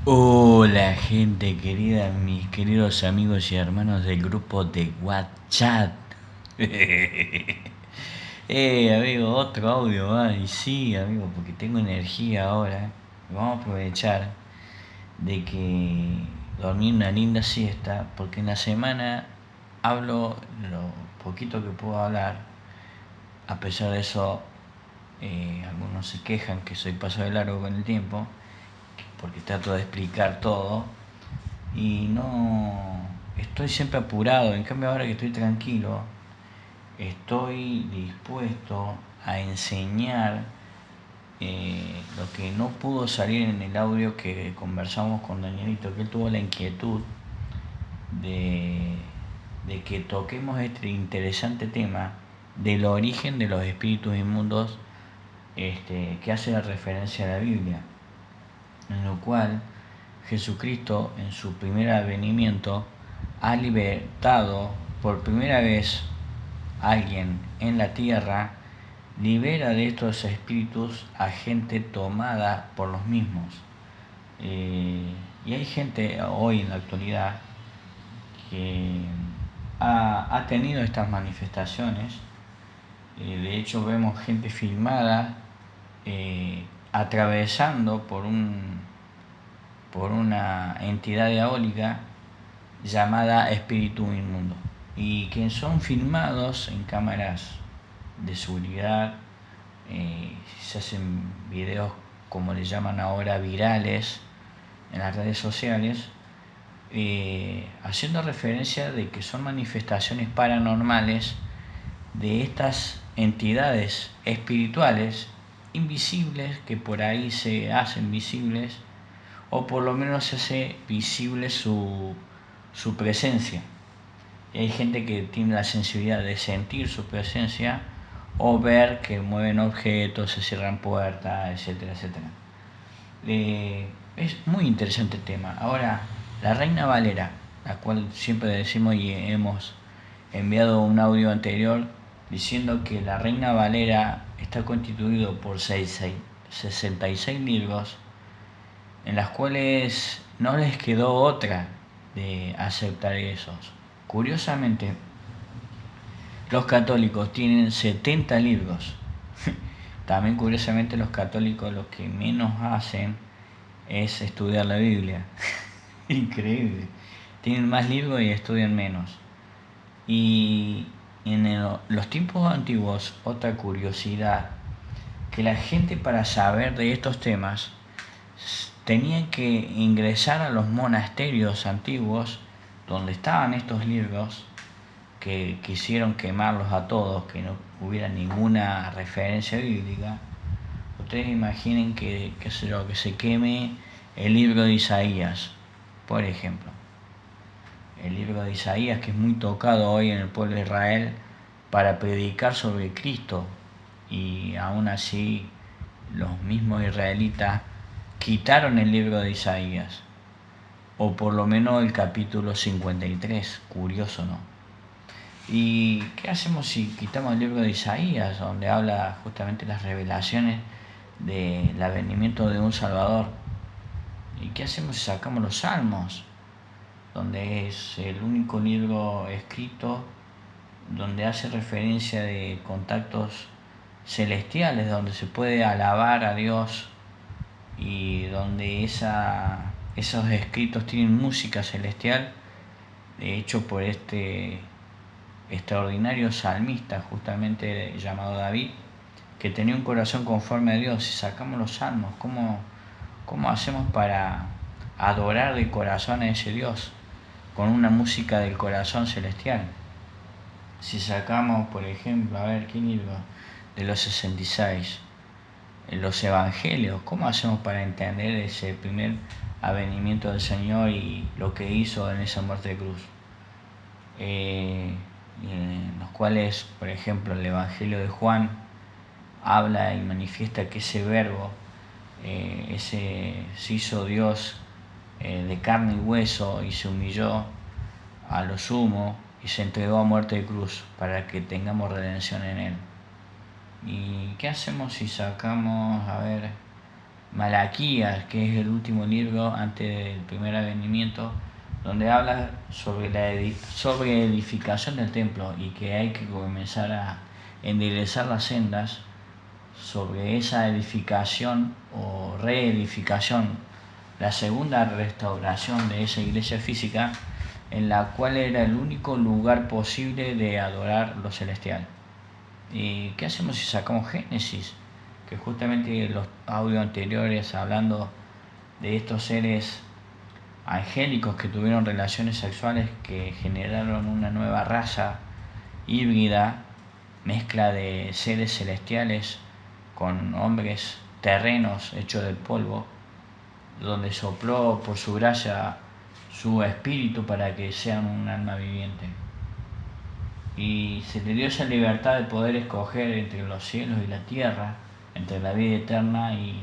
Hola gente querida, mis queridos amigos y hermanos del grupo de WhatsApp. Amigo, otro audio más. Y sí, amigo, porque tengo energía ahora. Vamos a aprovechar de que dormí una linda siesta, porque en la semana hablo lo poquito que puedo hablar. A pesar de eso, algunos se quejan que soy paso de largo con el tiempo, porque trato de explicar todo y no estoy siempre apurado. En cambio, ahora que estoy tranquilo, estoy dispuesto a enseñar lo que no pudo salir en el audio que conversamos con Danielito, que él tuvo la inquietud de, de que toquemos este interesante tema del origen de los espíritus inmundos, que hace referencia a la Biblia, en lo cual Jesucristo en su primer advenimiento ha libertado por primera vez a alguien en la tierra, libera de estos espíritus a gente tomada por los mismos. Y hay gente hoy en la actualidad que ha tenido estas manifestaciones. De hecho vemos gente filmada atravesando por una entidad diabólica llamada espíritu inmundo, y que son filmados en cámaras de seguridad. Se hacen videos, como le llaman ahora, virales en las redes sociales, haciendo referencia de que son manifestaciones paranormales de estas entidades espirituales invisibles, que por ahí se hacen visibles, o por lo menos se hace visible su presencia. Y hay gente que tiene la sensibilidad de sentir su presencia o ver que mueven objetos, se cierran puertas, etcétera, etcétera. Es muy interesante el tema. Ahora, la Reina Valera, la cual siempre decimos y hemos enviado un audio anterior diciendo que la Reina Valera está constituido por 66 libros, en las cuales no les quedó otra de aceptar esos. Curiosamente, los católicos tienen 70 libros. También curiosamente los católicos lo que menos hacen es estudiar la Biblia. Increíble. Tienen más libros y estudian menos. Y los tiempos antiguos, otra curiosidad, que la gente, para saber de estos temas, tenían que ingresar a los monasterios antiguos donde estaban estos libros, que quisieron quemarlos a todos, que no hubiera ninguna referencia bíblica. Ustedes imaginen que se queme el libro de Isaías, por ejemplo. El libro de Isaías, que es muy tocado hoy en el pueblo de Israel para predicar sobre Cristo, y aún así los mismos israelitas quitaron el libro de Isaías, o por lo menos el capítulo 53, curioso, ¿no? ¿Y qué hacemos si quitamos el libro de Isaías, donde habla justamente las revelaciones del advenimiento de un Salvador? ¿Y qué hacemos si sacamos los Salmos, donde es el único libro escrito donde hace referencia de contactos celestiales, donde se puede alabar a Dios, y donde esos escritos tienen música celestial, hecho por este extraordinario salmista, justamente llamado David, que tenía un corazón conforme a Dios? Si sacamos los salmos, ¿cómo hacemos para adorar de corazón a ese Dios con una música del corazón celestial? Si sacamos, por ejemplo, a ver, ¿qué libro? De los 66, en los evangelios, ¿cómo hacemos para entender ese primer avenimiento del Señor y lo que hizo en esa muerte de cruz? En los cuales, por ejemplo, el Evangelio de Juan habla y manifiesta que ese verbo, se hizo Dios, de carne y hueso, y se humilló a lo sumo y se entregó a muerte de cruz para que tengamos redención en él. ¿Y qué hacemos si sacamos, a ver, Malaquías, que es el último libro antes del primer advenimiento, donde habla sobre sobre edificación del templo y que hay que comenzar a enderezar las sendas sobre esa edificación o reedificación, la segunda restauración de esa iglesia física, en la cual era el único lugar posible de adorar lo celestial. ¿Y qué hacemos si sacamos Génesis? Que justamente los audios anteriores hablando de estos seres angélicos que tuvieron relaciones sexuales que generaron una nueva raza híbrida, mezcla de seres celestiales con hombres terrenos hechos del polvo, donde sopló por su gracia su espíritu para que sean un alma viviente. Y se le dio esa libertad de poder escoger entre los cielos y la tierra, entre la vida eterna y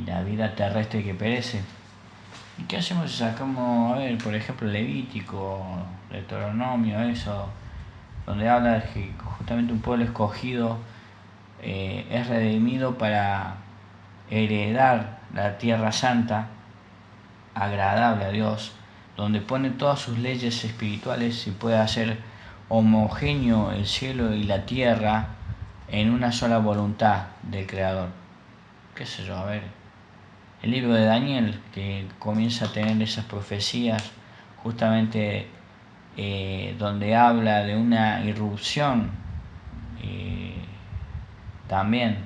la vida terrestre que perece. ¿Y qué hacemos si sacamos, a ver, por ejemplo, Levítico, Deuteronomio, eso, donde habla de que justamente un pueblo escogido es redimido para heredar la tierra santa, agradable a Dios, donde pone todas sus leyes espirituales y puede hacer homogéneo el cielo y la tierra en una sola voluntad del Creador? ¿Qué sé yo? A ver, el libro de Daniel, que comienza a tener esas profecías justamente donde habla de una irrupción también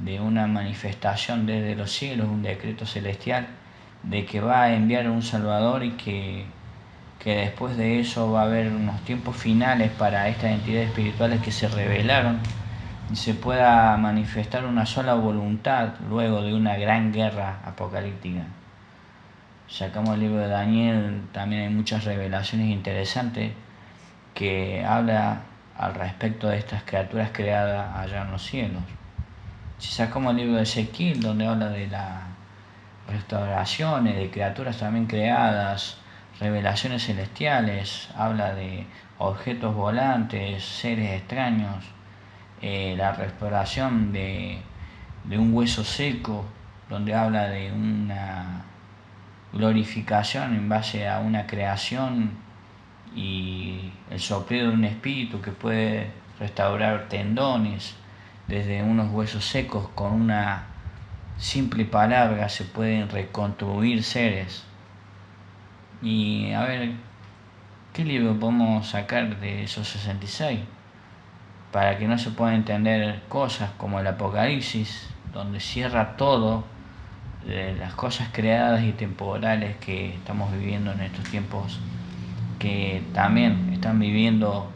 de una manifestación desde los cielos, un decreto celestial de que va a enviar un Salvador y que después de eso va a haber unos tiempos finales para estas entidades espirituales que se revelaron y se pueda manifestar una sola voluntad luego de una gran guerra apocalíptica. Sacamos el libro de Daniel, también hay muchas revelaciones interesantes que habla al respecto de estas criaturas creadas allá en los cielos. Si sacamos el libro de Ezequiel, donde habla de las restauraciones, de criaturas también creadas, revelaciones celestiales, habla de objetos volantes, seres extraños, la restauración de un hueso seco, donde habla de una glorificación en base a una creación y el soplido de un espíritu que puede restaurar tendones desde unos huesos secos. Con una simple palabra se pueden reconstruir seres. Y a ver, ¿qué libro podemos sacar de esos 66? Para que no se puedan entender cosas como el Apocalipsis, donde cierra todo de las cosas creadas y temporales que estamos viviendo en estos tiempos, que también están viviendo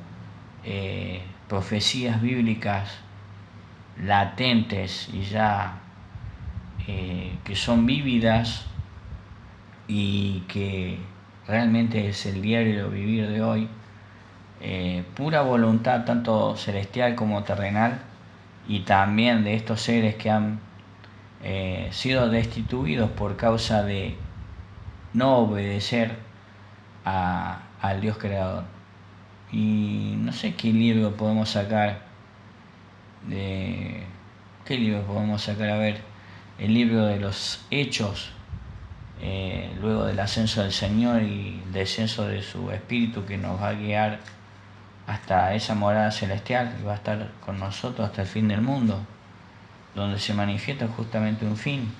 profecías bíblicas latentes y ya que son vívidas y que realmente es el diario vivir de hoy, pura voluntad tanto celestial como terrenal, y también de estos seres que han sido destituidos por causa de no obedecer al Dios creador. Y no sé qué libro podemos sacar ¿qué libro podemos sacar? A ver, el libro de los Hechos, luego del ascenso del Señor y el descenso de su Espíritu, que nos va a guiar hasta esa morada celestial y va a estar con nosotros hasta el fin del mundo, donde se manifiesta justamente un fin.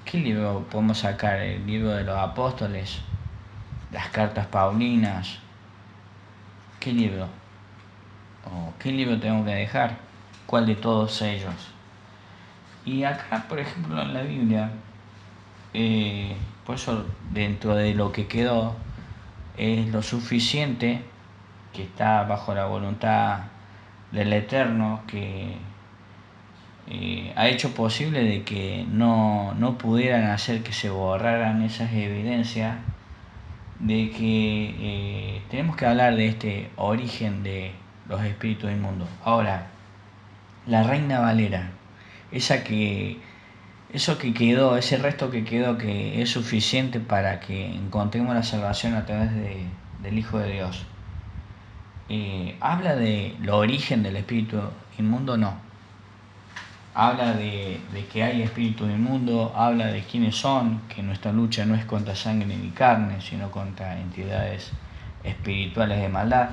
¿Qué libro podemos sacar? El libro de los apóstoles, las cartas paulinas. ¿Qué libro? ¿O qué libro tengo que dejar? ¿Cuál de todos ellos? Y acá, por ejemplo, en la Biblia, por eso dentro de lo que quedó es lo suficiente, que está bajo la voluntad del Eterno, que ha hecho posible de que no pudieran hacer que se borraran esas evidencias de que tenemos que hablar de este origen de los espíritus inmundos. Ahora, la Reina Valera, eso que quedó, ese resto que quedó, que es suficiente para que encontremos la salvación a través del Hijo de Dios, ¿habla de lo origen del espíritu inmundo? No. habla de que hay espíritu inmundo, habla de quiénes son, que nuestra lucha no es contra sangre ni carne, sino contra entidades espirituales de maldad.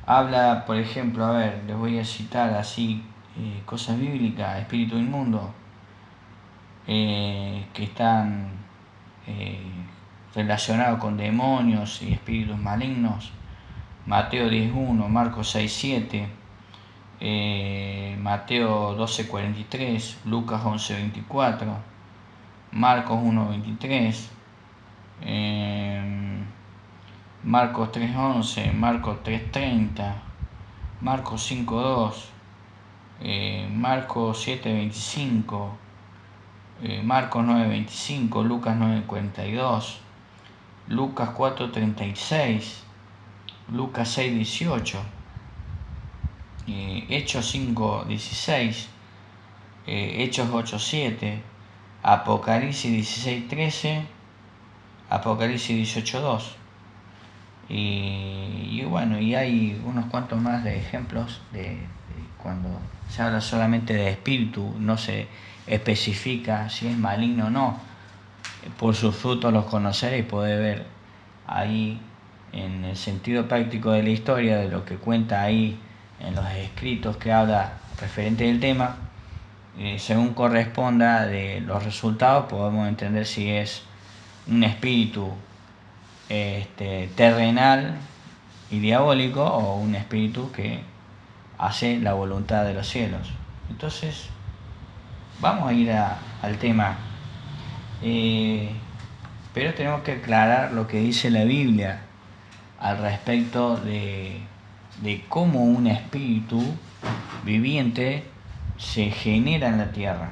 Habla, por ejemplo, a ver, les voy a citar así cosas bíblicas, espíritu inmundo, que están eh, relacionados con demonios y espíritus malignos. Mateo 10.1, Marcos 6.7, Mateo 12.43, Lucas 11.24, Marcos 1.23, Marcos 3.11, Marcos 3.30, Marcos 5.2, Marcos 7.25, Marcos 9.25, Lucas 9.42, Lucas 4.36, Lucas 6.18, Hechos 5.16, Hechos 8.7, Apocalipsis 16.13, Apocalipsis 18.2. Y bueno, y hay unos cuantos más de ejemplos de cuando se habla solamente de espíritu, no se especifica si es maligno o no. Por sus frutos los conoceréis, y podéis ver ahí en el sentido práctico de la historia, de lo que cuenta ahí en los escritos que habla referente del tema, según corresponda de los resultados podemos entender si es un espíritu terrenal y diabólico o un espíritu que hace la voluntad de los cielos. Entonces vamos a ir al tema, pero tenemos que aclarar lo que dice la Biblia al respecto de cómo un espíritu viviente se genera en la tierra.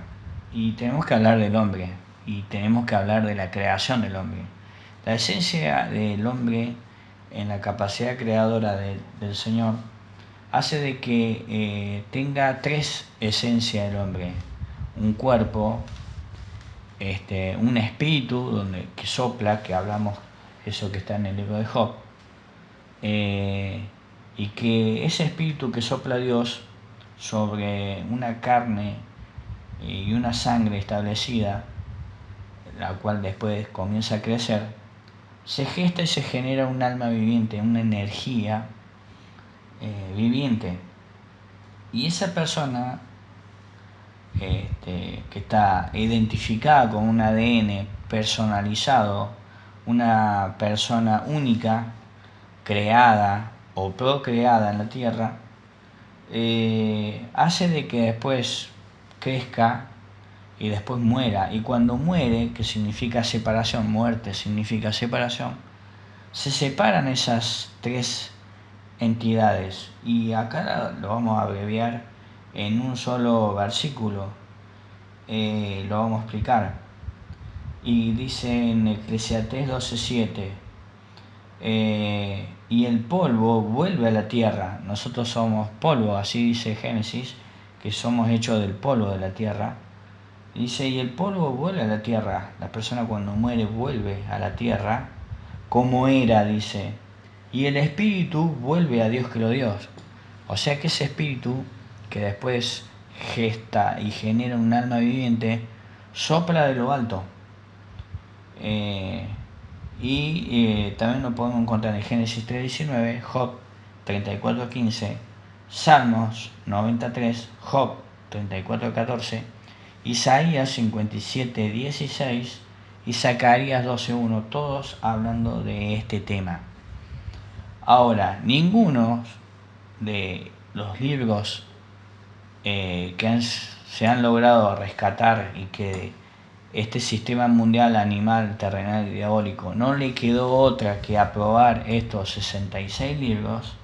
Y tenemos que hablar del hombre, y tenemos que hablar de la creación del hombre. La esencia del hombre en la capacidad creadora del Señor hace de que tenga tres esencias del hombre: un cuerpo, un espíritu que sopla, que hablamos eso que está en el libro de Job, y que ese espíritu que sopla Dios sobre una carne y una sangre establecida, la cual después comienza a crecer, se gesta y se genera un alma viviente, una energía viviente. Y esa persona que está identificada con un ADN personalizado, una persona única, creada o procreada en la tierra, hace de que después crezca y después muera. Y cuando muere, que significa separación, muerte significa separación, se separan esas tres entidades. Y acá lo vamos a abreviar en un solo versículo, lo vamos a explicar. Y dice en Eclesiastés 12.7, y el polvo vuelve a la tierra. Nosotros somos polvo, así dice Génesis, que somos hechos del polvo de la tierra. Dice, y el polvo vuelve a la tierra. La persona cuando muere vuelve a la tierra como era, dice. Y el espíritu vuelve a Dios que lo dio. O sea que ese espíritu que después gesta y genera un alma viviente, sopla de lo alto. También lo podemos encontrar en Génesis 3.19, Job 34.15, Salmos 93, Job 34.14, Isaías 57.16 y Zacarías 12.1, todos hablando de este tema. Ahora, ninguno de los libros que se han logrado rescatar y que este sistema mundial animal, terrenal y diabólico no le quedó otra que aprobar estos 66 libros,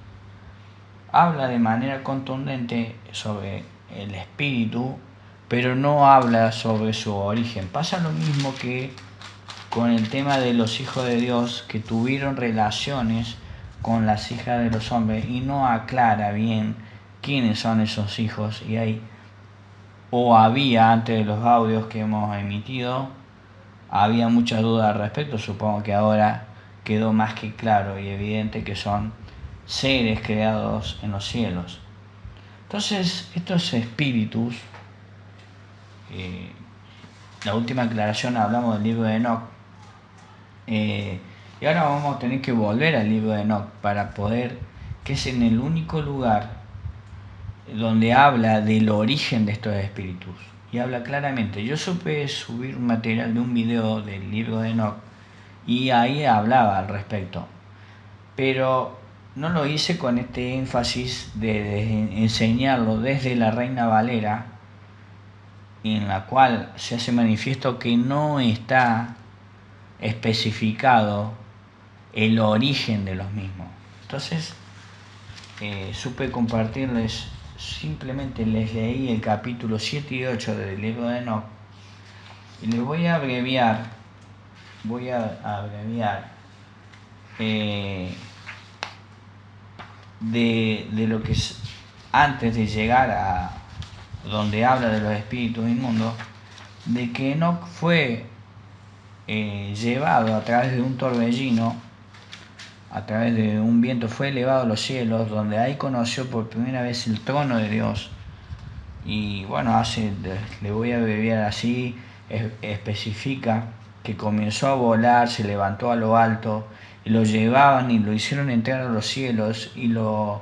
habla de manera contundente sobre el espíritu, pero no habla sobre su origen. Pasa lo mismo que con el tema de los hijos de Dios que tuvieron relaciones con las hijas de los hombres y no aclara bien quiénes son esos hijos. Y hay, o había antes de los audios que hemos emitido, había mucha duda al respecto. Supongo que ahora quedó más que claro y evidente que son seres creados en los cielos. Entonces estos espíritus la última aclaración hablamos del libro de Enoch, y ahora vamos a tener que volver al libro de Enoch para poder, que es en el único lugar donde habla del origen de estos espíritus. Y habla claramente. Yo supe subir un material de un video del libro de Enoch y ahí hablaba al respecto. Pero no lo hice con este énfasis de enseñarlo desde la Reina Valera, en la cual se hace manifiesto que no está especificado el origen de los mismos. Entonces, supe compartirles, simplemente les leí el capítulo 7 y 8 del libro de Enoch y les voy a abreviar, de lo que es antes de llegar a donde habla de los espíritus inmundos, de que Enoch fue llevado a través de un torbellino, a través de un viento, fue elevado a los cielos, donde ahí conoció por primera vez el trono de Dios. Y bueno, le voy a abreviar así, especifica que comenzó a volar, se levantó a lo alto, y lo llevaban y lo hicieron entrar a los cielos, y lo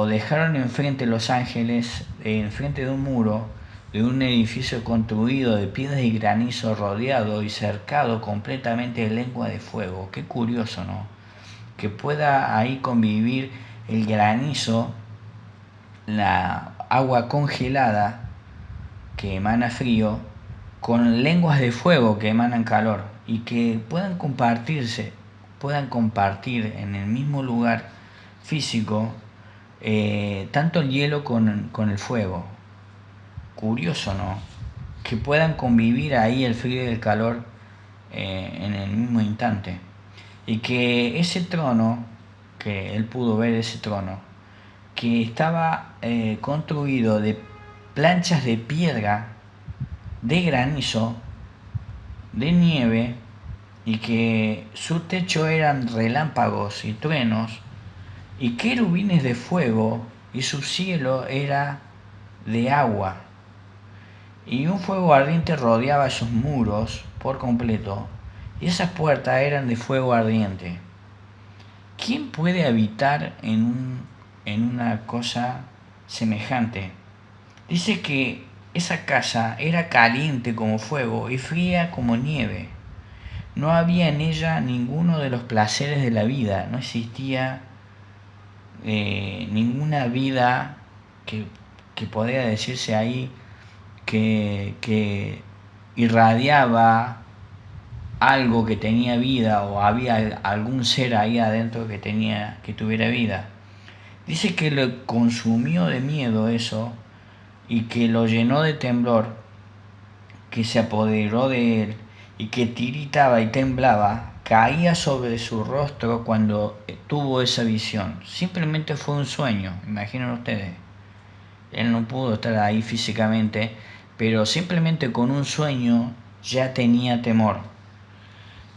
dejaron enfrente de los ángeles, enfrente de un muro, de un edificio construido de piedras y granizo, rodeado y cercado completamente de lengua de fuego. Qué curioso, ¿no? Que pueda ahí convivir el granizo, la agua congelada que emana frío, con lenguas de fuego que emanan calor, y que puedan compartir en el mismo lugar físico, tanto el hielo con el fuego. Curioso, ¿no? Que puedan convivir ahí el frío y el calor en el mismo instante. Y que ese trono, que él pudo ver ese trono, que estaba construido de planchas de piedra, de granizo, de nieve, y que su techo eran relámpagos y truenos, y querubines de fuego, y su cielo era de agua, y un fuego ardiente rodeaba esos muros por completo, y esas puertas eran de fuego ardiente. ¿Quién puede habitar en una cosa semejante? Dice que esa casa era caliente como fuego y fría como nieve. No había en ella ninguno de los placeres de la vida, no existía ninguna vida que podría decirse ahí que irradiaba algo que tenía vida, o había algún ser ahí adentro que tuviera vida. Dice que lo consumió de miedo eso, y que lo llenó de temblor, que se apoderó de él, y que tiritaba y temblaba, caía sobre su rostro cuando tuvo esa visión. Simplemente fue un sueño, imaginen ustedes. Él no pudo estar ahí físicamente, pero simplemente con un sueño ya tenía temor.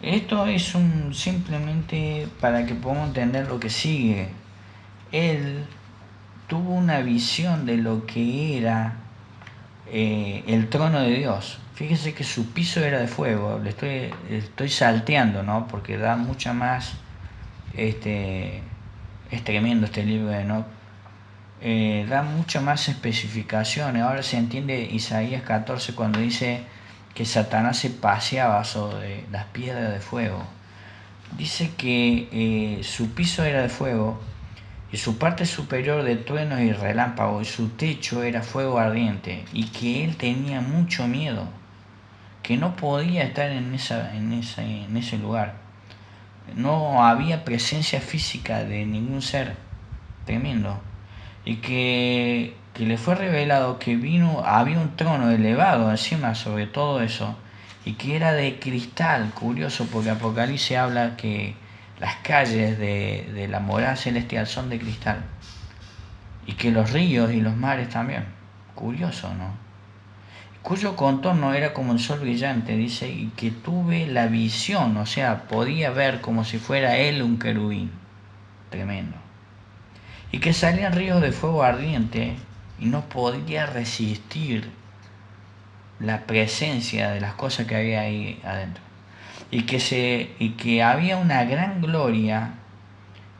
Esto es simplemente para que podamos entender lo que sigue. Él tuvo una visión de lo que era el trono de Dios. Fíjese que su piso era de fuego. Estoy salteando, ¿no? Porque da mucha más. Es tremendo este libro de Enoch. Da muchas más especificaciones. Ahora se entiende Isaías 14 cuando dice que Satanás se paseaba sobre las piedras de fuego. Dice que su piso era de fuego, y su parte superior de truenos y relámpagos, y su techo era fuego ardiente, y que él tenía mucho miedo, que no podía estar en ese lugar. No había presencia física de ningún ser. Tremendo. Y que le fue revelado que había un trono elevado encima sobre todo eso, y que era de cristal. Curioso, porque Apocalipsis habla que las calles de la morada celestial son de cristal, y que los ríos y los mares también. Curioso, ¿no? Cuyo contorno era como el sol brillante, dice, y que tuve la visión, o sea, podía ver como si fuera él un querubín. Tremendo. Y que salían ríos de fuego ardiente, y no podía resistir la presencia de las cosas que había ahí adentro. Y que había una gran gloria,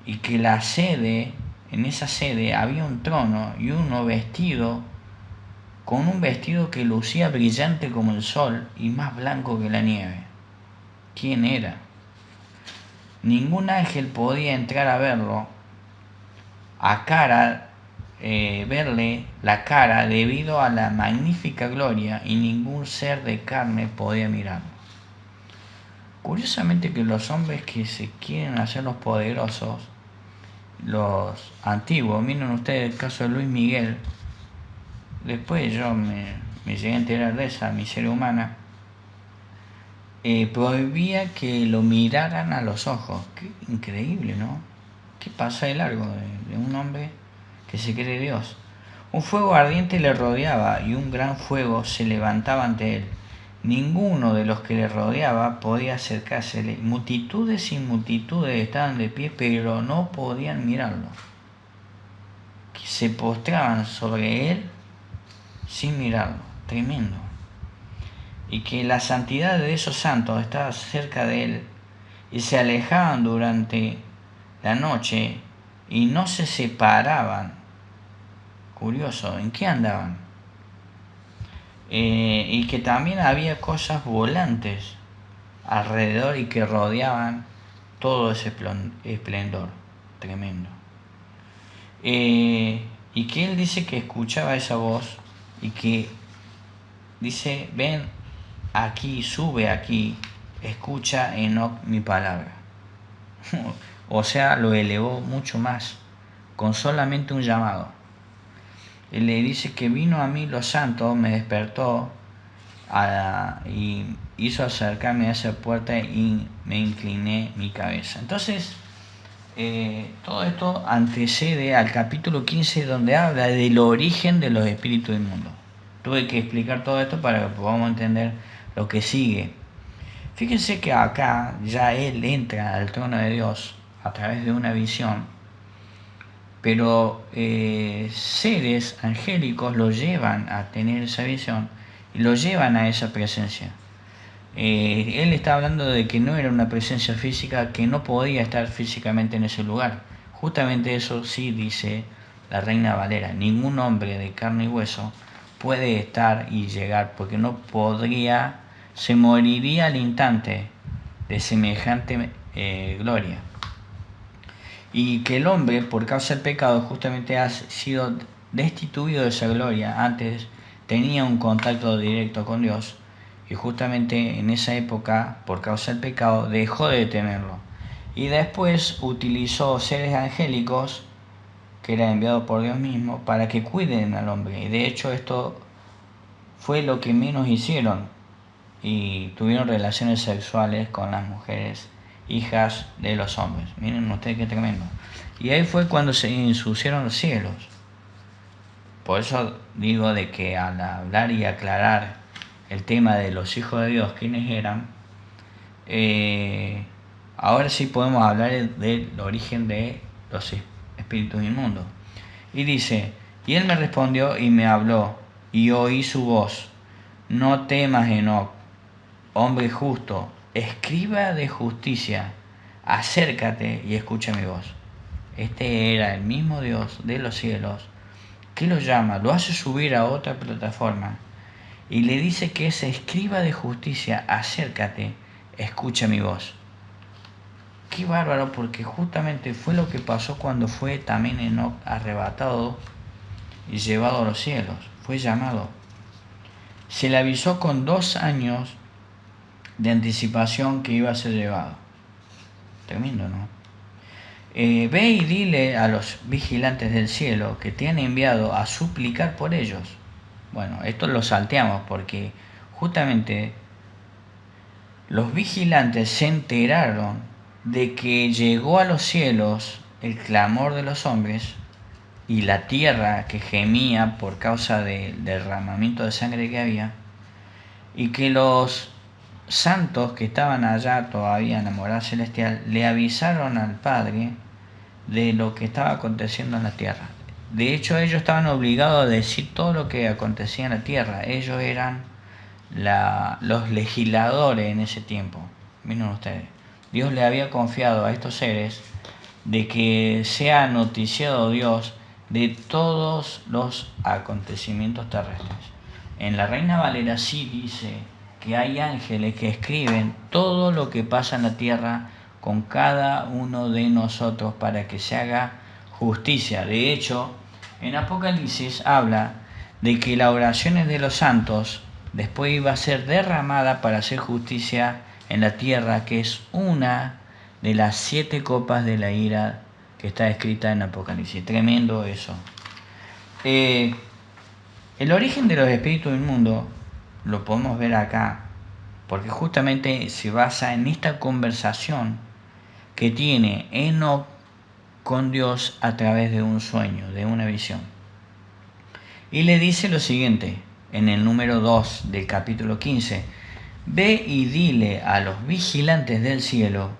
y que en esa sede había un trono y uno vestido con un vestido que lucía brillante como el sol y más blanco que la nieve. ¿Quién era? Ningún ángel podía entrar a verlo verle la cara debido a la magnífica gloria, y ningún ser de carne podía mirarlo. Curiosamente que los hombres que se quieren hacer los poderosos, los antiguos, miren ustedes el caso de Luis Miguel, después yo me llegué a enterar de esa miseria humana, prohibía que lo miraran a los ojos. Qué increíble, ¿no? ¿Qué pasa de largo de un hombre que se cree Dios? Un fuego ardiente le rodeaba y un gran fuego se levantaba ante él. Ninguno de los que le rodeaba podía acercársele. Multitudes y multitudes estaban de pie, pero no podían mirarlo. Que se postraban sobre él sin mirarlo. Tremendo. Y que la santidad de esos santos estaba cerca de él, y se alejaban durante la noche y no se separaban. Curioso, ¿en qué andaban? Y que también había cosas volantes alrededor y que rodeaban todo ese esplendor tremendo. Y que él dice que escuchaba esa voz y que dice: ven aquí, sube aquí, escucha Enoc mi palabra. O sea, lo elevó mucho más con solamente un llamado. Él le dice que vino a mí los santos, me despertó y hizo acercarme a esa puerta y me incliné mi cabeza. Entonces, todo esto antecede al capítulo 15, donde habla del origen de los espíritus inmundos. Tuve que explicar todo esto para que podamos entender lo que sigue. Fíjense que acá ya él entra al trono de Dios a través de una visión, pero seres angélicos lo llevan a tener esa visión y lo llevan a esa presencia. Él está hablando de que no era una presencia física, que no podía estar físicamente en ese lugar. Justamente eso sí dice la Reina Valera: ningún hombre de carne y hueso puede estar y llegar, porque no podría, se moriría al instante de semejante gloria. Y que el hombre, por causa del pecado, justamente ha sido destituido de esa gloria. Antes tenía un contacto directo con Dios, y justamente en esa época, por causa del pecado, dejó de tenerlo. Y después utilizó seres angélicos, que eran enviados por Dios mismo, para que cuiden al hombre. Y de hecho esto fue lo que menos hicieron, y tuvieron relaciones sexuales con las mujeres, hijas de los hombres. Miren ustedes qué tremendo. Y ahí fue cuando se ensuciaron los cielos. Por eso digo de que al hablar y aclarar el tema de los hijos de Dios, quiénes eran, ahora sí podemos hablar del origen de los espíritus inmundos. Y dice: y él me respondió y me habló, y oí su voz: no temas, Enoc, hombre justo, escriba de justicia, acércate y escucha mi voz. Este era el mismo Dios de los cielos que lo llama, lo hace subir a otra plataforma y le dice que ese escriba de justicia: acércate, escucha mi voz. Qué bárbaro, porque justamente fue lo que pasó cuando fue también Enoc arrebatado y llevado a los cielos. Fue llamado. Se le avisó con 2 años de anticipación que iba a ser llevado. Tremendo, ¿no? Ve y dile a los vigilantes del cielo que te han enviado a suplicar por ellos. Bueno, esto lo salteamos porque justamente los vigilantes se enteraron de que llegó a los cielos el clamor de los hombres y la tierra que gemía por causa del derramamiento de sangre que había, y que los santos que estaban allá todavía en la morada celestial le avisaron al Padre de lo que estaba aconteciendo en la tierra. De hecho, ellos estaban obligados a decir todo lo que acontecía en la tierra. Ellos eran los legisladores en ese tiempo. Miren ustedes, Dios le había confiado a estos seres de que sea noticiado Dios de todos los acontecimientos terrestres. En la Reina Valera sí dice que hay ángeles que escriben todo lo que pasa en la tierra con cada uno de nosotros para que se haga justicia. De hecho, en Apocalipsis habla de que las oraciones de los santos después iba a ser derramada para hacer justicia en la tierra, que es una de las 7 copas de la ira que está escrita en Apocalipsis. Tremendo eso. El origen de los espíritus inmundos lo podemos ver acá, porque justamente se basa en esta conversación que tiene Enoc con Dios a través de un sueño, de una visión. Y le dice lo siguiente, en el número 2 del capítulo 15, ve y dile a los vigilantes del cielo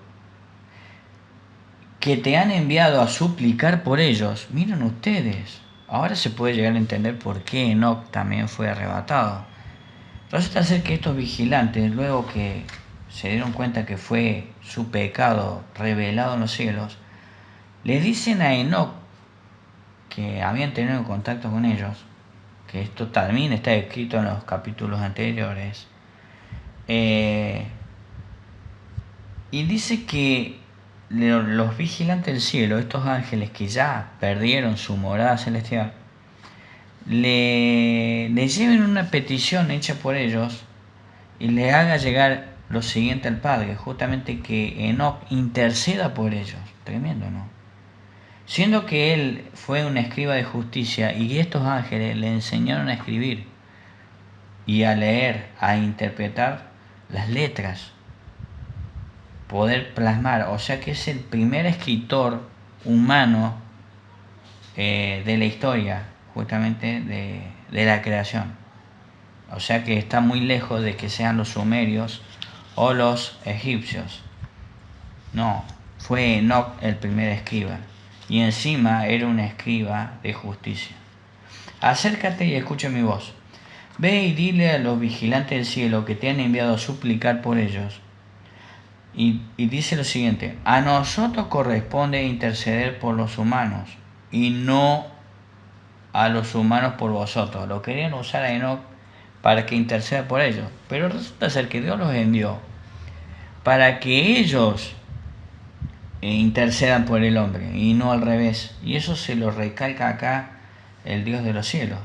que te han enviado a suplicar por ellos. Miren ustedes, ahora se puede llegar a entender por qué Enoc también fue arrebatado. Resulta ser que estos vigilantes, luego que se dieron cuenta que fue su pecado revelado en los cielos, le dicen a Enoc, que habían tenido contacto con ellos, que esto también está escrito en los capítulos anteriores, y dice que los vigilantes del cielo, estos ángeles que ya perdieron su morada celestial, le lleven una petición hecha por ellos y le haga llegar lo siguiente al Padre, justamente que Enoc interceda por ellos. Tremendo, ¿no? Siendo que él fue un escriba de justicia y estos ángeles le enseñaron a escribir y a leer, a interpretar las letras, poder plasmar, o sea que es el primer escritor humano de la historia, justamente de la creación. O sea que está muy lejos de que sean los sumerios o los egipcios. No, fue Enoc el primer escriba, y encima era un escriba de justicia. Acércate y escucha mi voz. Ve y dile a los vigilantes del cielo que te han enviado a suplicar por ellos. Y dice lo siguiente, a nosotros corresponde interceder por los humanos y no a los humanos por vosotros. Lo querían usar a Enoc para que interceda por ellos, pero resulta ser que Dios los envió para que ellos intercedan por el hombre y no al revés. Y eso se lo recalca acá el Dios de los cielos.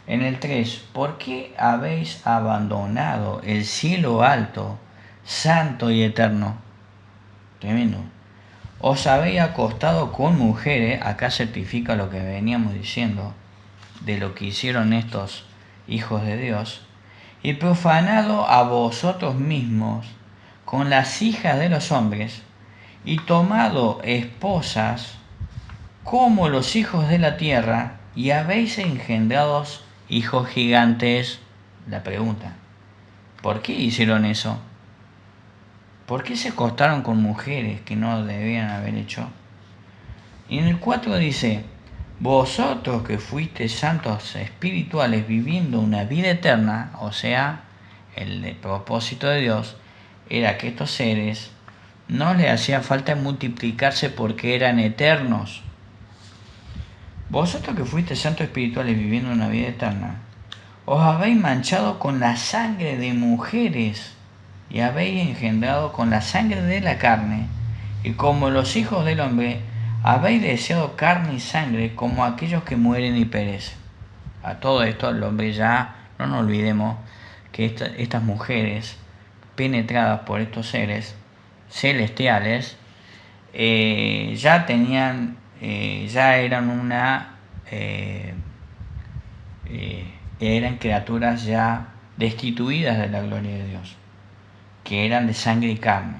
En el 3, ¿por qué habéis abandonado el cielo alto, santo y eterno? Tremendo. Os habéis acostado con mujeres, acá certifica lo que veníamos diciendo, de lo que hicieron estos hijos de Dios, y profanado a vosotros mismos con las hijas de los hombres, y tomado esposas como los hijos de la tierra, y habéis engendrado hijos gigantes. La pregunta, ¿por qué hicieron eso? ¿Por qué se acostaron con mujeres que no debían haber hecho? Y en el 4 dice, vosotros que fuisteis santos espirituales viviendo una vida eterna, o sea, el propósito de Dios era que estos seres no les hacía falta multiplicarse porque eran eternos. Vosotros que fuisteis santos espirituales viviendo una vida eterna, os habéis manchado con la sangre de mujeres y habéis engendrado con la sangre de la carne, y como los hijos del hombre, habéis deseado carne y sangre como aquellos que mueren y perecen. A todo esto el hombre ya, no nos olvidemos que estas mujeres penetradas por estos seres celestiales ya tenían, ya eran eran criaturas ya destituidas de la gloria de Dios, que eran de sangre y carne.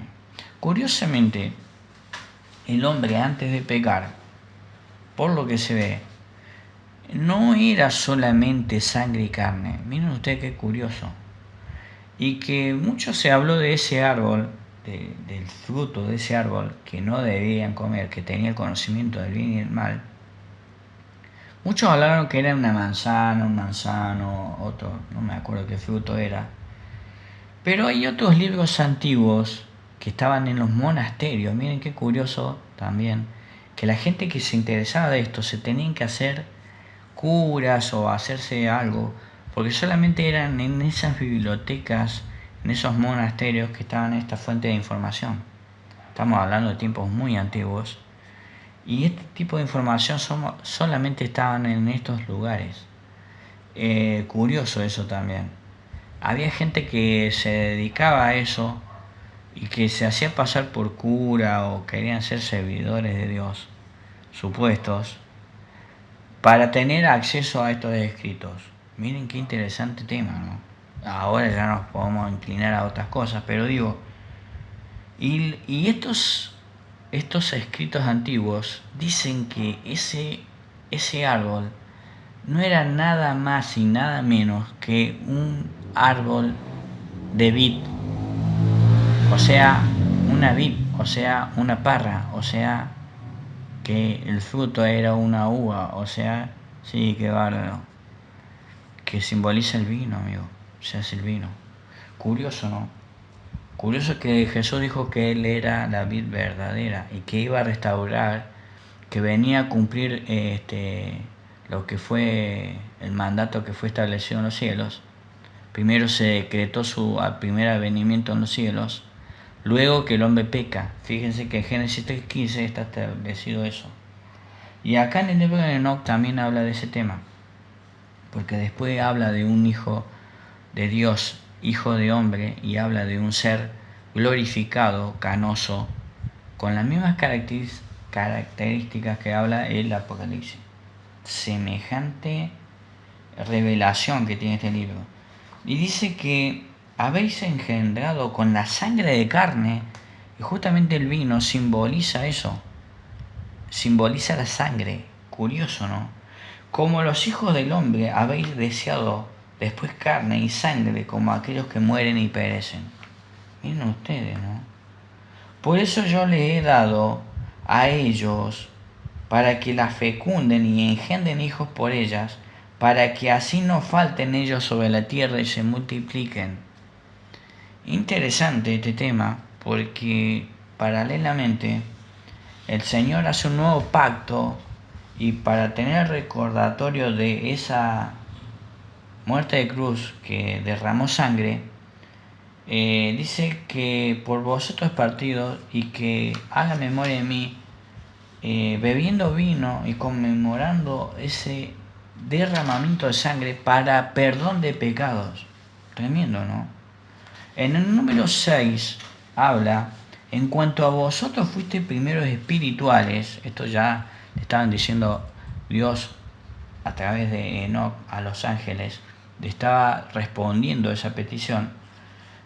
Curiosamente, el hombre antes de pecar, por lo que se ve, no era solamente sangre y carne. Miren ustedes qué curioso. Y que mucho se habló de ese árbol, del fruto de ese árbol que no debían comer, que tenía el conocimiento del bien y del mal. Muchos hablaron que era una manzana, un manzano, otro, no me acuerdo qué fruto era. Pero hay otros libros antiguos que estaban en los monasterios. Miren qué curioso también, que la gente que se interesaba de esto se tenían que hacer curas o hacerse algo, porque solamente eran en esas bibliotecas, en esos monasterios que estaban esta fuente de información. Estamos hablando de tiempos muy antiguos. Y este tipo de información solamente estaban en estos lugares. Curioso eso también. Había gente que se dedicaba a eso y que se hacía pasar por cura o querían ser servidores de Dios, supuestos, para tener acceso a estos escritos. Miren qué interesante tema, ¿no? Ahora ya nos podemos inclinar a otras cosas, pero digo, y estos escritos antiguos dicen que ese árbol no era nada más y nada menos que un árbol de vid, o sea, una vid, o sea, una parra, o sea, que el fruto era una uva, o sea, sí, qué bárbaro, que simboliza el vino, amigo, o sea, es el vino. Curioso, ¿no? Curioso que Jesús dijo que Él era la vid verdadera y que iba a restaurar, que venía a cumplir lo que fue el mandato que fue establecido en los cielos. Primero se decretó su primer avenimiento en los cielos, luego que el hombre peca. Fíjense que en Génesis 3:15 está establecido eso. Y acá en el libro de Enoch también habla de ese tema, porque después habla de un hijo de Dios, hijo de hombre, y habla de un ser glorificado, canoso, con las mismas características que habla el Apocalipsis. Semejante revelación que tiene este libro. Y dice que habéis engendrado con la sangre de carne, y justamente el vino simboliza eso, simboliza la sangre. Curioso, ¿no? Como los hijos del hombre habéis deseado después carne y sangre como aquellos que mueren y perecen. Miren ustedes, ¿no? Por eso yo le he dado a ellos para que las fecunden y engendren hijos por ellas, para que así no falten ellos sobre la tierra y se multipliquen. Interesante este tema, porque paralelamente el Señor hace un nuevo pacto, y para tener recordatorio de esa muerte de cruz que derramó sangre, dice que por vosotros partido y que haga memoria de mí, bebiendo vino y conmemorando ese derramamiento de sangre para perdón de pecados. Tremendo, ¿no? En el número 6 habla, en cuanto a vosotros fuisteis primeros espirituales, esto ya le estaban diciendo Dios a través de Enoch a los ángeles, le estaba respondiendo esa petición,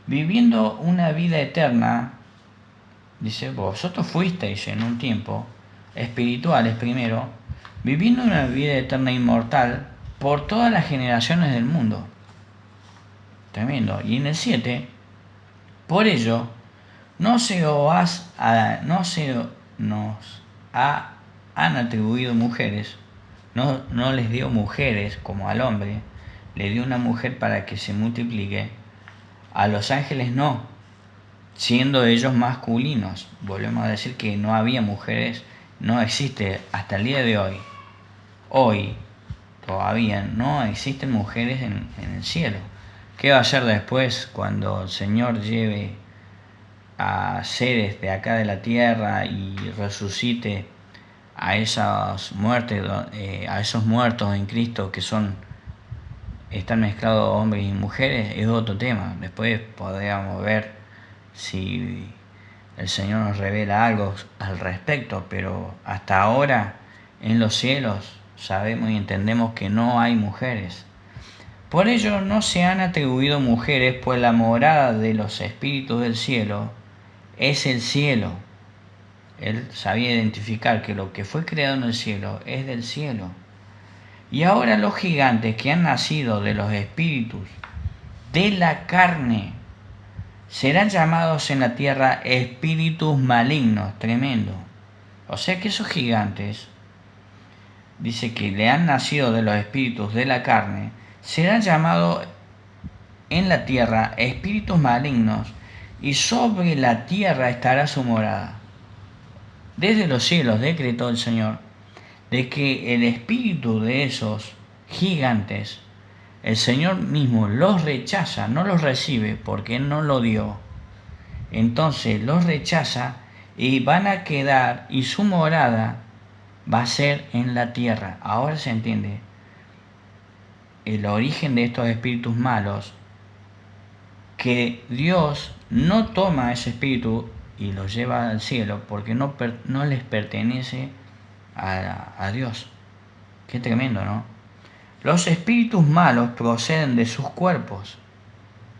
viviendo una vida eterna. Dice, vosotros fuisteis en un tiempo espirituales primero, viviendo una vida eterna inmortal por todas las generaciones del mundo. Tremendo. Y en el 7, por ello, no se nos han atribuido mujeres, no les dio mujeres como al hombre, le dio una mujer para que se multiplique. A los ángeles no, siendo ellos masculinos. Volvemos a decir que no había mujeres, no existe hasta el día de hoy. Hoy todavía no existen mujeres en el cielo. ¿Qué va a ser después cuando el Señor lleve a seres de acá de la tierra y resucite a esas muertes, a esos muertos en Cristo que están mezclados hombres y mujeres? Es otro tema. Después podríamos ver si el Señor nos revela algo al respecto, pero hasta ahora en los cielos sabemos y entendemos que no hay mujeres. Por ello no se han atribuido mujeres, pues la morada de los espíritus del cielo es el cielo. Él sabía identificar que lo que fue creado en el cielo es del cielo. Y ahora los gigantes que han nacido de los espíritus de la carne serán llamados en la tierra espíritus malignos. Tremendo. O sea que esos gigantes, dice que le han nacido de los espíritus de la carne, serán llamados en la tierra espíritus malignos, y sobre la tierra estará su morada. Desde los cielos decretó el Señor de que el espíritu de esos gigantes, el Señor mismo los rechaza, no los recibe porque Él no lo dio. Entonces los rechaza y van a quedar, y su morada va a ser en la tierra. Ahora se entiende el origen de estos espíritus malos, que Dios no toma ese espíritu y lo lleva al cielo porque no les pertenece a Dios. Qué tremendo, ¿no? Los espíritus malos proceden de sus cuerpos,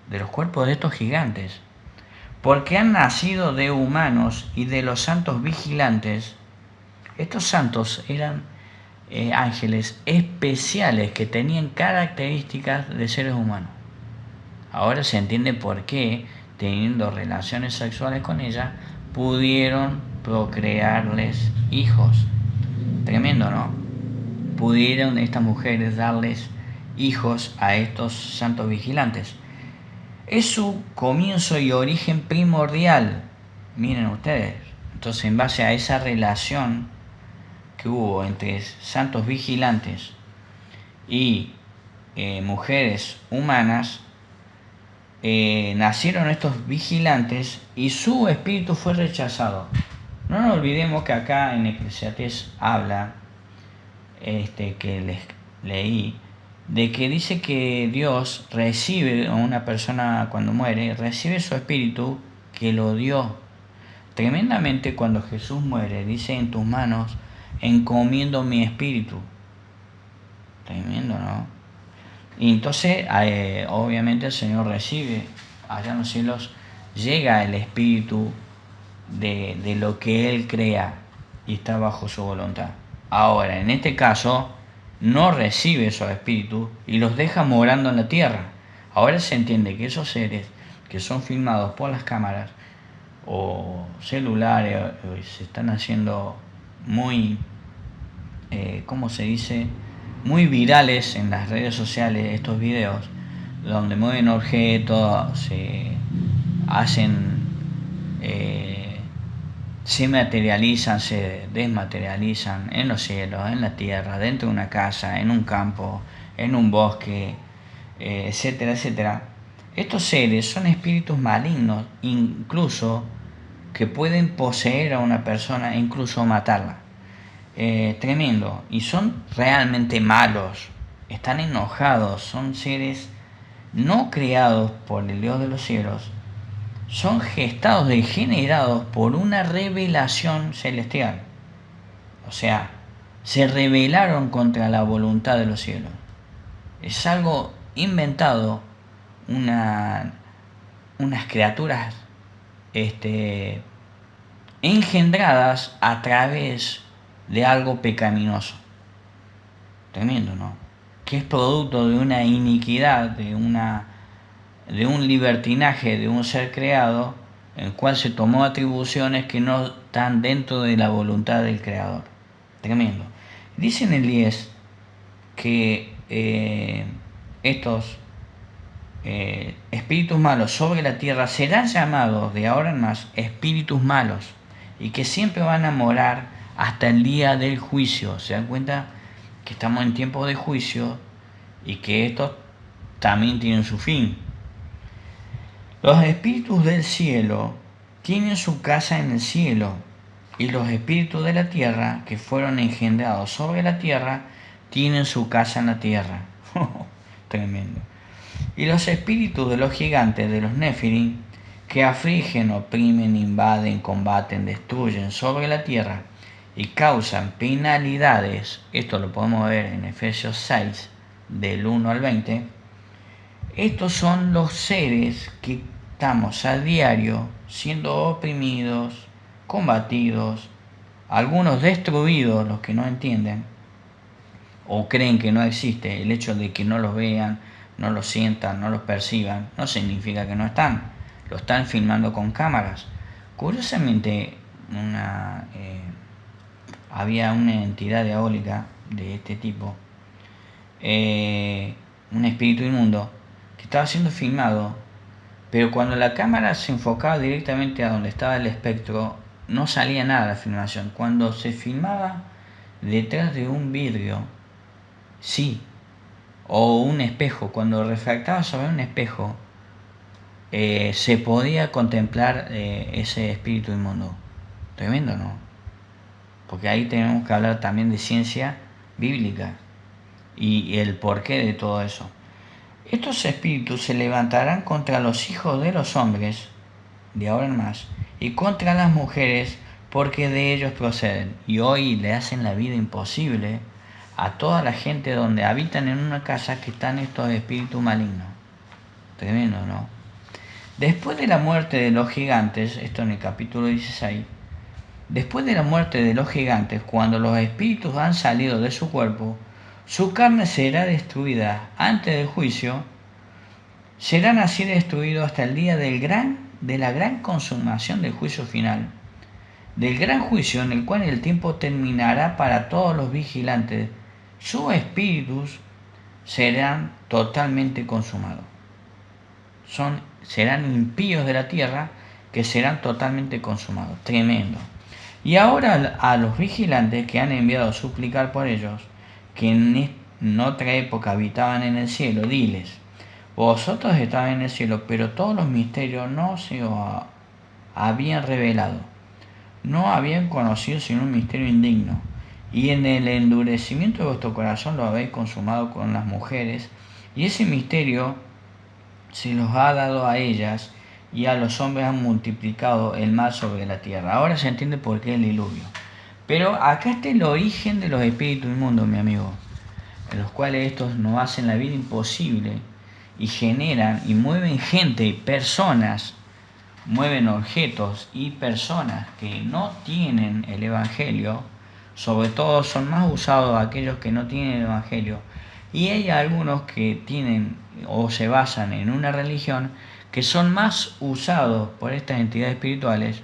de los cuerpos de estos gigantes, porque han nacido de humanos y de los santos vigilantes. Estos santos eran ángeles especiales que tenían características de seres humanos. Ahora se entiende por qué, teniendo relaciones sexuales con ella, pudieron procrearles hijos. Tremendo, ¿no? Pudieron estas mujeres darles hijos a estos santos vigilantes. Es su comienzo y origen primordial. Miren ustedes. Entonces, en base a esa relación que hubo entre santos vigilantes y mujeres humanas, nacieron estos vigilantes y su espíritu fue rechazado. No nos olvidemos que acá en Eclesiastés habla, que les leí, de que dice que Dios recibe a una persona cuando muere, recibe su espíritu que lo dio. Tremendamente, cuando Jesús muere, dice: en tus manos encomiendo mi espíritu. Tremendo, ¿no? Y entonces, obviamente, el Señor recibe, allá en los cielos, llega el espíritu de lo que Él crea y está bajo su voluntad. Ahora, en este caso, no recibe esos espíritus y los deja morando en la tierra. Ahora se entiende que esos seres que son filmados por las cámaras o celulares, se están haciendo muy, ¿cómo se dice?, muy virales en las redes sociales, estos videos donde mueven objetos, se hacen, se materializan, se desmaterializan en los cielos, en la tierra, dentro de una casa, en un campo, en un bosque, etcétera, etcétera. Estos seres son espíritus malignos, incluso que pueden poseer a una persona e incluso matarla. Tremendo. Y son realmente malos, están enojados, son seres no creados por el Dios de los cielos, son gestados y generados por una revelación celestial. O sea, se rebelaron contra la voluntad de los cielos. Es algo inventado, unas criaturas engendradas a través de algo pecaminoso. Tremendo, ¿no? Que es producto de una iniquidad, de un libertinaje de un ser creado, en el cual se tomó atribuciones que no están dentro de la voluntad del creador. Tremendo. Dice en el 10 que estos espíritus malos sobre la tierra serán llamados de ahora en más espíritus malos, y que siempre van a morar hasta el día del juicio. ¿Se dan cuenta que estamos en tiempo de juicio y que estos también tienen su fin? Los espíritus del cielo tienen su casa en el cielo, y los espíritus de la tierra que fueron engendrados sobre la tierra tienen su casa en la tierra. Tremendo. Y los espíritus de los gigantes, de los Nefilim, que afligen, oprimen, invaden, combaten, destruyen sobre la tierra y causan penalidades, esto lo podemos ver en Efesios 6, del 1 al 20, estos son los seres que estamos a diario siendo oprimidos, combatidos, algunos destruidos, los que no entienden o creen que no existe. El hecho de que no los vean, no los sientan, no los perciban, no significa que no están. Lo están filmando con cámaras. Curiosamente, había una entidad diabólica de este tipo, un espíritu inmundo, que estaba siendo filmado, pero cuando la cámara se enfocaba directamente a donde estaba el espectro, no salía nada de la filmación. Cuando se filmaba detrás de un vidrio, sí, o un espejo, cuando refractaba sobre un espejo, se podía contemplar ese espíritu inmundo. Tremendo, ¿no? Porque ahí tenemos que hablar también de ciencia bíblica y el porqué de todo eso. Estos espíritus se levantarán contra los hijos de los hombres, de ahora en más, y contra las mujeres, porque de ellos proceden. Y hoy le hacen la vida imposible a toda la gente donde habitan en una casa que están estos espíritus malignos. Tremendo, ¿no? Después de la muerte de los gigantes, esto en el capítulo 16, después de la muerte de los gigantes, cuando los espíritus han salido de su cuerpo, su carne será destruida antes del juicio, serán así destruidos hasta el día de la gran consumación del juicio final, del gran juicio en el cual el tiempo terminará para todos los vigilantes. Sus espíritus serán totalmente consumados. Serán impíos de la tierra que serán totalmente consumados. Tremendo. Y ahora a los vigilantes que han enviado a suplicar por ellos, que en otra época habitaban en el cielo, diles: vosotros estabais en el cielo, pero todos los misterios no se os habían revelado, no habían conocido sino un misterio indigno, y en el endurecimiento de vuestro corazón lo habéis consumado con las mujeres, y ese misterio se los ha dado a ellas, y a los hombres han multiplicado el mal sobre la tierra. Ahora se entiende por qué el diluvio. Pero acá está el origen de los espíritus inmundos, mi amigo, en los cuales estos nos hacen la vida imposible y generan y mueven gente y personas, mueven objetos y personas que no tienen el Evangelio. Sobre todo son más usados aquellos que no tienen el Evangelio, y hay algunos que tienen o se basan en una religión que son más usados por estas entidades espirituales,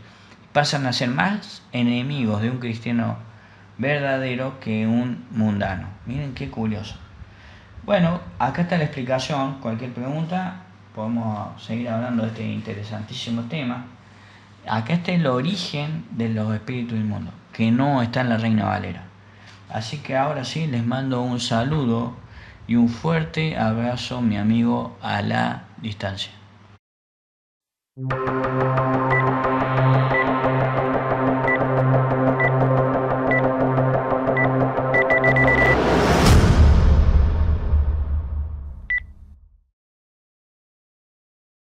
pasan a ser más enemigos de un cristiano verdadero que un mundano. Miren qué curioso. Bueno, acá está la explicación. Cualquier pregunta, podemos seguir hablando de este interesantísimo tema. Acá está el origen de los espíritus inmundos, que no está en la Reina Valera. Así que ahora sí, les mando un saludo y un fuerte abrazo, mi amigo, a la distancia.